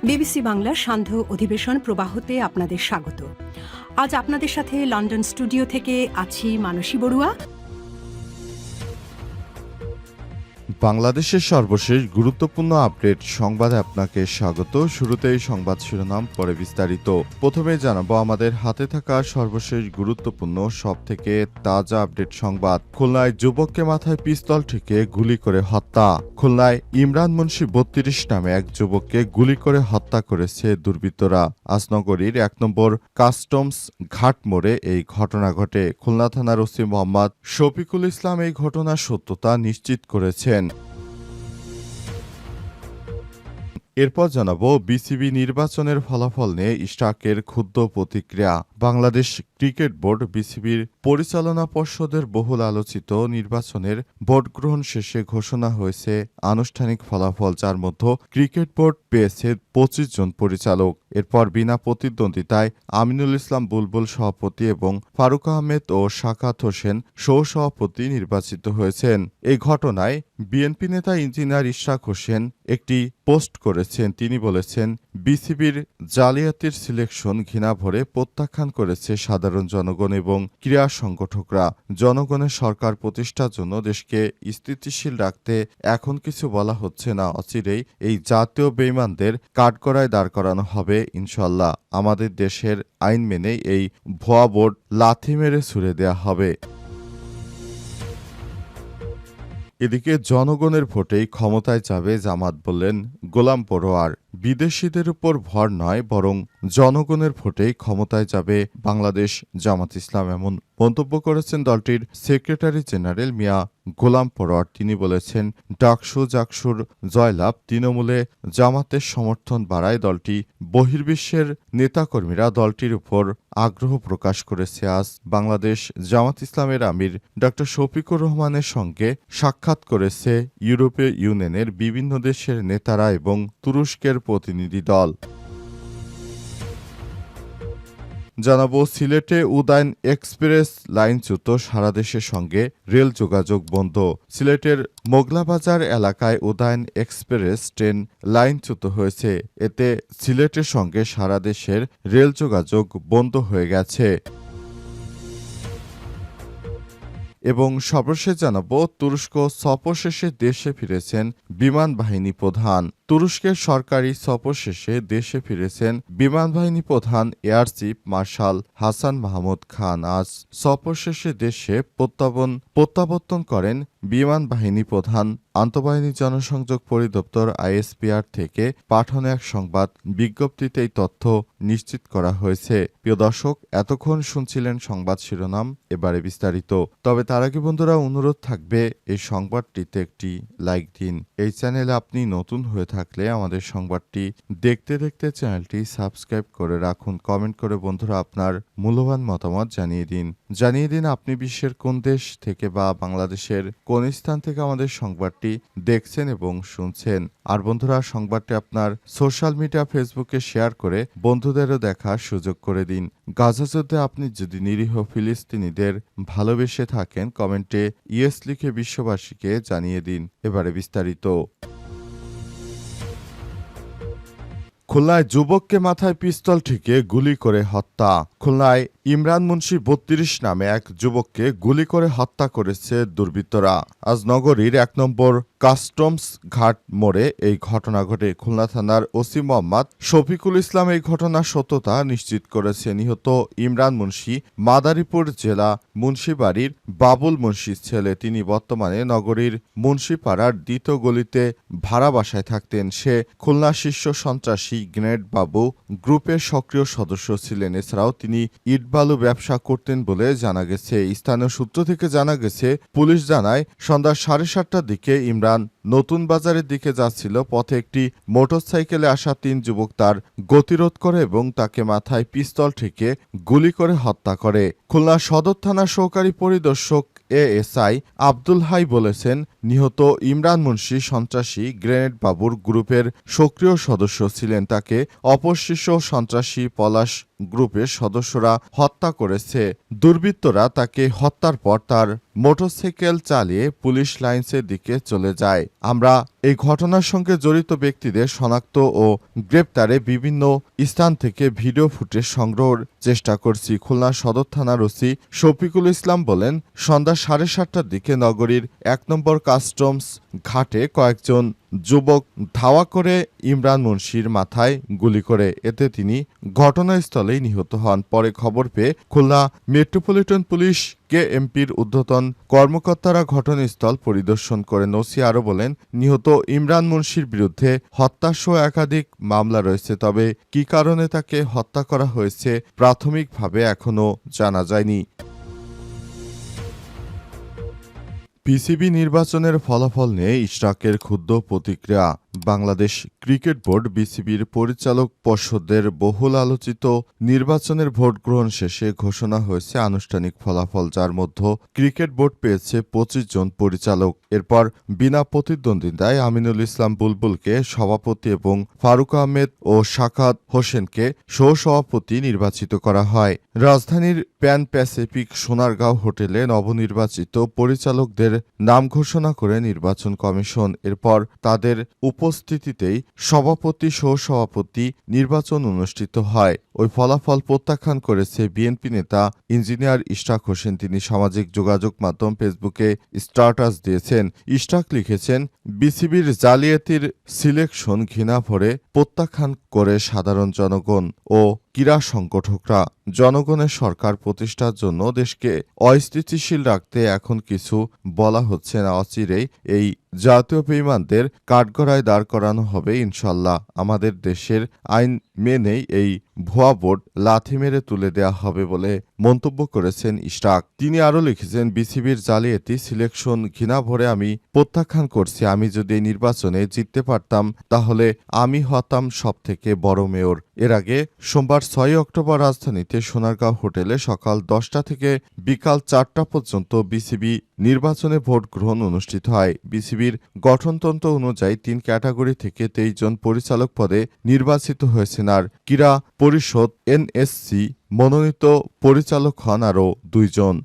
BBC বাংলার সান্ধ্য অধিবেশন প্রবাহতে আপনাদের স্বাগত। আজ আপনাদের সাথে লন্ডন স্টুডিও থেকে আছি মানসী বড়ুয়া। বাংলাদেশের সর্বশেষ গুরুত্বপূর্ণ আপডেট সংবাদে আপনাকে স্বাগত। শুরুতেই সংবাদ শিরোনাম, পরে বিস্তারিত। প্রথমে জানাবো আমাদের হাতে থাকা সর্বশেষ গুরুত্বপূর্ণ সবথেকে তাজা আপডেট সংবাদ। খুলনায় যুবককে মাথায় পিস্তল ঠেকিয়ে গুলি করে হত্যা। খুলনায় ইমরান মুন্সি ৩২ নামে এক যুবককে গুলি করে হত্যা করেছে দুর্বৃত্তরা। আজনগরীর ১ নম্বর কাস্টমস ঘাট মোড়ে এই ঘটনা ঘটে। খুলনা থানার ওসি মোহাম্মদ শফিকুল ইসলাম এই ঘটনার সত্যতা নিশ্চিত করেছেন। এরপর জানাবো বিসিবি নির্বাচনের ফলাফল নিয়ে ইশরাকের ক্ষুব্ধ প্রতিক্রিয়া। বাংলাদেশ ক্রিকেট বোর্ড বিসিবির পরিচালনা পর্ষদের বহুল আলোচিত নির্বাচনের ভোট গ্রহণ শেষে ঘোষণা হয়েছে আনুষ্ঠানিক ফলাফল, যার মধ্যে ক্রিকেট বোর্ড পেয়েছে ২৫ জন পরিচালক। এরপর বিনা প্রতিদ্বন্দ্বিতায় আমিনুল ইসলাম বুলবুল সভাপতি এবং ফারুক আহমেদ ও শাকাত হোসেন সহ-সভাপতি নির্বাচিত হয়েছেন। এই ঘটনায় বিএনপি নেতা ইঞ্জিনিয়ার ইশরাক হোসেন একটি পোস্ট করেছেন। তিনি বলেছেন, বিসিবির জালিয়াতির সিলেকশন ঘৃণা ভরে প্রত্যাখ্যান করেছে সাধারণ জনগণ এবং ক্রীড়া সংগঠকরা। জনগণের সরকার প্রতিষ্ঠার জন্য দেশকে স্থিতিশীল রাখতে এখন কিছু বলা হচ্ছে না। অচিরেই এই জাতীয় বেঈমানদের কাঠগড়ায় দাঁড় করানো হবে ইনশাল্লাহ। আমাদের দেশের আইন মেনেই এই ভুয়া বোর্ড লাথি মেরে ছুড়ে দেয়া হবে। এদিকে জনগণের ভোটেই ক্ষমতায় যাবে জামাত, বললেন গোলাম পরোয়ার। বিদেশিদের উপর ভর নয়, বরং জনগণের ভোটেই ক্ষমতায় যাবে বাংলাদেশ জামাত ইসলাম, এমন মন্তব্য করেছেন দলটির সেক্রেটারি জেনারেল মিয়া গোলাম পরোয়ার। তিনি বলেছেন, ডাকসু জাকসুর জয়লাভ তৃণমূলে জামাতের সমর্থন বাড়ায় দলটি বহির্বিশ্বের নেতাকর্মীরা দলটির উপর আগ্রহ প্রকাশ করেছে। আজ বাংলাদেশ জামাত ইসলামের আমির ড শফিকুর রহমানের সঙ্গে সাক্ষাৎ করেছে ইউরোপীয় ইউনিয়নের বিভিন্ন দেশের নেতারা এবং তুরস্কের প্রতিনিধি দল। জানাবো সিলেটে উদয়ন এক্সপ্রেস লাইনচ্যুত, সারা দেশের সঙ্গে রেল যোগাযোগ বন্ধ। সিলেটের মোগলাবাজার এলাকায় উদয়ন এক্সপ্রেস ট্রেন লাইনচ্যুত হয়েছে। এতে সিলেটের সঙ্গে সারা দেশের রেল যোগাযোগ বন্ধ হয়ে গেছে। এবং সর্বশেষ জানাবো তুরস্ক সফর শেষে দেশে ফিরেছেন বিমান বাহিনী প্রধান। তুরস্কের সরকারি সফর শেষে দেশে ফিরেছেন বিমান বাহিনী প্রধান air chief marshal Hasan Mahmud Khan. আজ সফর শেষে দেশে প্রত্যাবর্তন করেন বিমান বাহিনী প্রধান। আন্তঃবাহিনী জনসংযোগ পরিদপ্তর আইএসপিআর থেকে পাঠানো এক সংবাদ বিজ্ঞপ্তিতে এই তথ্য নিশ্চিত করা হয়েছে। প্রিয় দর্শক, এতক্ষণ শুনছিলেন সংবাদ শিরোনাম, এবারে বিস্তারিত। তবে তার আগে বন্ধুরা, অনুরোধ থাকবে এই সংবাদটিতে একটি লাইক দিন। এই চ্যানেলে আপনি নতুন হয়ে থাকলে আমাদের সংবাদটি দেখতে দেখতে চ্যানেলটি সাবস্ক্রাইব করে রাখুন। কমেন্ট করে বন্ধুরা আপনার মূল্যবান মতামত জানিয়ে দিন আপনি বিশ্বের কোন দেশ থেকে বা বাংলাদেশের কোন স্থান থেকে আমাদের সংবাদটি দেখছেন এবং শুনছেন। আর বন্ধুরা, সংবাদটি আপনার সোশ্যাল মিডিয়া ফেসবুকে শেয়ার করে বন্ধুদেরও দেখার সুযোগ করে দিন। গাজা যুদ্ধে আপনি যদি নিরীহ ফিলিস্তিনিদের ভালোবেসে থাকেন, কমেন্টে ইয়েস লিখে বিশ্ববাসীকে জানিয়ে দিন। এবারে বিস্তারিত। খুলনায় যুবককে মাথায় পিস্তল ঠেকিয়ে গুলি করে হত্যা। খুলনায় ইমরান মুন্সি ৩২ নামে এক যুবককে গুলি করে হত্যা করেছে দুর্বৃত্তরা। আজ নগরীর ১ নম্বর কাস্টমস ঘাট মোড়ে এই ঘটনা ঘটে। খুলনা থানার ওসি মোহাম্মদ শফিকুল ইসলাম এই ঘটনার সত্যতা নিশ্চিত করেছে। নিহত ইমরান মুন্সি মাদারীপুর জেলা মুন্সিবাড়ির বাবুল মুন্সির ছেলে। তিনি বর্তমানে নগরীর মুন্সিপাড়ার দ্বিতীয় গলিতে ভাড়া বাসায় থাকতেন। সে খুলনা শীর্ষ সন্ত্রাসী গ্রেনেড বাবু গ্রুপের সক্রিয় সদস্য ছিলেন। এছাড়াও তিনি ইটবালু ব্যবসা করতেন বলে জানা গেছে। স্থানীয় সূত্র থেকে জানা গেছে, পুলিশ জানায় সন্ধ্যা 7:30টার দিকে ইমরান নতুন বাজারের দিকে যাচ্ছিল। পথে একটি মোটরসাইকেলে আসা ৩ যুবক তার গতিরোধ করে এবং তাকে মাথায় পিস্তল ঠেকিয়ে গুলি করে হত্যা করে। খুলনা সদর থানার সহকারী পরিদর্শক এএসআই আব্দুল হাই বলেছেন, নিহত ইমরান মুন্সি সন্ত্রাসী গ্রেনেড বাবুর গ্রুপের সক্রিয় সদস্য ছিলেন। তাকে অপর শীর্ষ সন্ত্রাসী পলাশ গ্রুপের সদস্যরা হত্যা করেছে। দুর্বৃত্তরা তাকে হত্যার পর তার মোটরসাইকেল চালিয়ে পুলিশ লাইন্সের দিকে চলে যায়। আমরা এই ঘটনার সঙ্গে জড়িত ব্যক্তিদের শনাক্ত ও গ্রেপ্তারে বিভিন্ন স্থান থেকে ভিডিও ফুটেজ সংগ্রহের চেষ্টা করছি। খুলনা সদর থানার ওসি শফিকুল ইসলাম বলেন, সন্ধ্যা 7:30টার দিকে নগরীর 1 নম্বর কাস্টমস ঘাটে কয়েকজন যুবক ধাওয়া করে ইমরান মুন্সির মাথায় গুলি করে, এতে তিনি ঘটনাস্থলেই নিহত হন। পরে খবর পেয়ে খুলনা মেট্রোপলিটন পুলিশ কেএমপির ঊর্ধ্বতন কর্মকর্তারা ঘটনাস্থল পরিদর্শন করেন। ওসি আরও বলেন, নিহত ইমরান মুন্সির বিরুদ্ধে হত্যাসহ একাধিক মামলা রয়েছে, তবে কী কারণে তাকে হত্যা করা হয়েছে প্রাথমিকভাবে এখনও জানা যায়নি। পিসিবি নির্বাচনের ফলাফল নিয়ে ইশরাকের ক্ষুব্ধ প্রতিক্রিয়া। বাংলাদেশ ক্রিকেট বোর্ড বিসিবির পরিচালক পর্ষদের বহুল আলোচিত নির্বাচনের ভোট গ্রহণ শেষে ঘোষণা হয়েছে আনুষ্ঠানিক ফলাফল, যার মধ্যে ক্রিকেট বোর্ড পেয়েছে 25 জন পরিচালক। এরপর বিনা প্রতিদ্বন্দ্বিতায় আমিনুল ইসলাম বুলবুলকে সভাপতি এবং ফারুক আহমেদ ও সাখাত হোসেনকে সহসভাপতি নির্বাচিত করা হয়। রাজধানীর প্যান প্যাসিফিক সোনারগাঁও হোটেলে নবনির্বাচিত পরিচালকদের নাম ঘোষণা করে নির্বাচন কমিশন। এরপর তাদের উপস্থিতিতেই সভাপতি সহসভাপতি নির্বাচন অনুষ্ঠিত হয়। ওই ফলাফল প্রত্যাখ্যান করেছে বিএনপি নেতা ইঞ্জিনিয়ার ইশরাক হোসেন। তিনি সামাজিক যোগাযোগ মাধ্যম ফেসবুকে স্ট্যাটাস দিয়েছেন। ইশরাক লিখেছেন, বিসিবির জালিয়াতির সিলেকশন ঘৃণা ভরে প্রত্যাখ্যান করে সাধারণ জনগণ ও ক্রীড়া সংগঠকরা। জনগণের সরকার প্রতিষ্ঠার জন্য দেশকে অস্থিতিশীল রাখতে এখন কিছু বলা হচ্ছে না। অচিরেই এই জাতীয় বেঈমানদের কাঠগড়ায় দাঁড় করানো হবে ইনশাল্লাহ। আমাদের দেশের আইন মেনেই এই ভুয়া ভোট লাথি মেরে তুলে দেওয়া হবে বলে মন্তব্য করেছেন ইশরাক। তিনি আরও লিখেছেন, বিসিবির জালিয়াতি সিলেকশন ঘৃণা ভরে আমি প্রত্যাখ্যান করছি। আমি যদি এই নির্বাচনে জিততে পারতাম তাহলে আমি হতাম সবথেকে বড় মেয়র। এর আগে সোমবার 6 অক্টোবর রাজধানীতে সোনারগাঁও হোটেলে সকাল 10টা থেকে বিকাল 4টা পর্যন্ত বিসিবি নির্বাচনে ভোট গ্রহণ অনুষ্ঠিত হয়। বিসিবির গঠনতন্ত্র অনুযায়ী 3 ক্যাটাগরি থেকে 23 জন পরিচালক পদে নির্বাচিত হয়েছেন, আর ক্রীড়া পরিষদ এনএসসি মনোনীত পরিচালক হন আরও 2 জন।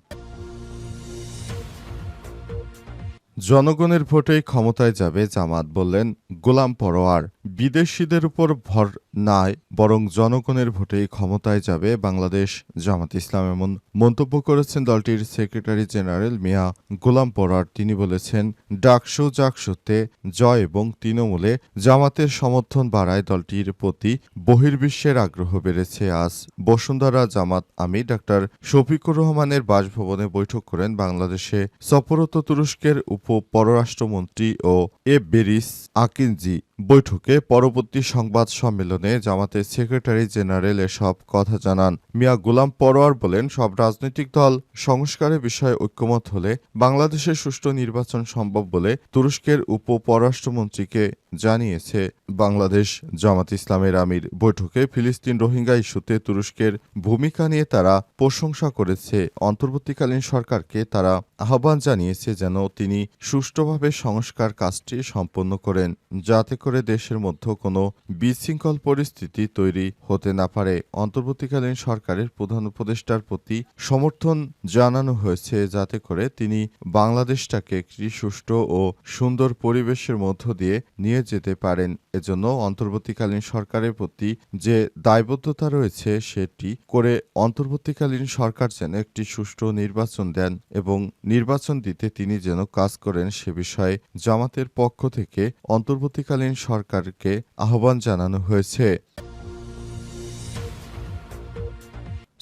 জনগণের ভোটেই ক্ষমতায় যাবে জামাত, বললেন গোলাম পরোয়ার। বিদেশিদের উপর ভর নয়, বরং জনগণের ভোটেই ক্ষমতায় যাবে বাংলাদেশ জামাত ইসলাম, এমন মন্তব্য করেছেন দলটির সেক্রেটারি জেনারেল মিয়া গোলাম পরোয়ার। তিনি বলেছেন, ডাকসু জাকসুতে জয় এবং তৃণমূলে জামাতের সমর্থন বাড়ায় দলটির প্রতি বহির্বিশ্বের আগ্রহ বেড়েছে। আজ বসুন্ধরা জামাত আমির ডাক্তার শফিকুর রহমানের বাসভবনে বৈঠক করেন বাংলাদেশে সফররত তুরস্কের পররাষ্ট্রমন্ত্রী ও বেরিস আকিনজি। বৈঠকে পরবর্তী সংবাদ সম্মেলনে জামাতের সেক্রেটারি জেনারেল এসব কথা জানান। মিয়া গোলাম পরোয়ার বলেন, সব রাজনৈতিক দল সংস্কারের বিষয়ে ঐক্যমত হলে বাংলাদেশে সুষ্ঠু নির্বাচন সম্ভব বলে তুরস্কের পররাষ্ট্রমন্ত্রীকে জানিয়েছে বাংলাদেশ জামাত ইসলামের আমির। বৈঠকে ফিলিস্তিন রোহিঙ্গা ইস্যুতে তুরস্কের ভূমিকা নিয়ে তারা প্রশংসা করেছে। অন্তর্বর্তীকালীন সরকারকে তারা আহ্বান জানিয়েছে যেন তিনি সুষ্ঠুভাবে সংস্কার কাজটি সম্পন্ন করেন, যাতে করে দেশের মধ্যে কোনো বিশৃঙ্খল পরিস্থিতি তৈরি হতে না পারে। অন্তর্বর্তীকালীন সরকারের প্রধান উপদেষ্টার প্রতি সমর্থন জানানো হয়েছে, যাতে করে তিনি বাংলাদেশটাকে একটি সুষ্ঠু ও সুন্দর পরিবেশের মধ্য দিয়ে নিয়ে যেতে পারেন। এজন্য অন্তর্বর্তীকালীন সরকারের প্রতি যে দায়বদ্ধতা রয়েছে সেটি করে অন্তর্বর্তীকালীন সরকার যেন একটি সুষ্ঠু নির্বাচন দেন এবং নির্বাচন দিতে তিনি যেন কাজ করেন সে বিষয়ে জামাতের পক্ষ থেকে অন্তর্বর্তীকালীন সরকারকে আহ্বান জানানো হয়েছে।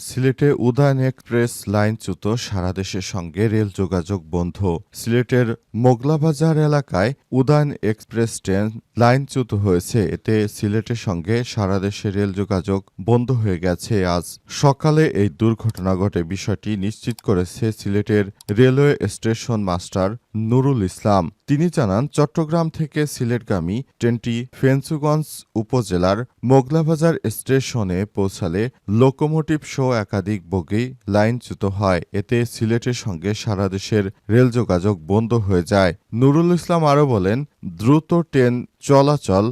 সিলেটে উদয়ন এক্সপ্রেস লাইনচ্যুত, সারা দেশের সঙ্গে রেল যোগাযোগ বন্ধ। সিলেটের মোগলাবাজার এলাকায় উদয়ন এক্সপ্রেস ট্রেন লাইনচ্যুত হয়েছে। এতে সিলেটের সঙ্গে সারা দেশে রেল যোগাযোগ বন্ধ হয়ে গেছে। আজ সকালে এই দুর্ঘটনা ঘটে, বিষয়টি নিশ্চিত করেছে সিলেটের railway station master Nurul Islam. তিনি জানান, চট্টগ্রাম থেকে সিলেটগামী ট্রেনটি ফেঞ্চুগঞ্জ উপজেলার মোগলাবাজার স্টেশনে পৌঁছালে লোকোমোটিভ সহ একাধিক বগি লাইনচ্যুত হয়। এতে সিলেটের সঙ্গে সারা দেশের রেল যোগাযোগ বন্ধ হয়ে যায়। নুরুল ইসলাম আরও বলেন, দ্রুত ট্রেন চলাচল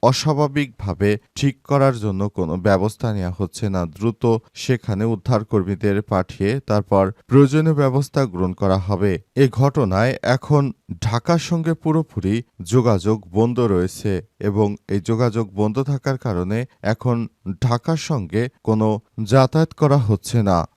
অস্বাভাবিকভাবে ঠিক করার জন্য কোনো ব্যবস্থা নেওয়া হচ্ছে না। দ্রুত সেখানে উদ্ধারকর্মীদের পাঠিয়ে তারপর প্রয়োজনীয় ব্যবস্থা গ্রহণ করা হবে। এ ঘটনায় এখন ঢাকার সঙ্গে পুরোপুরি যোগাযোগ বন্ধ রয়েছে এবং এই যোগাযোগ বন্ধ থাকার কারণে এখন ঢাকার সঙ্গে কোনো যাতায়াত করা হচ্ছে না।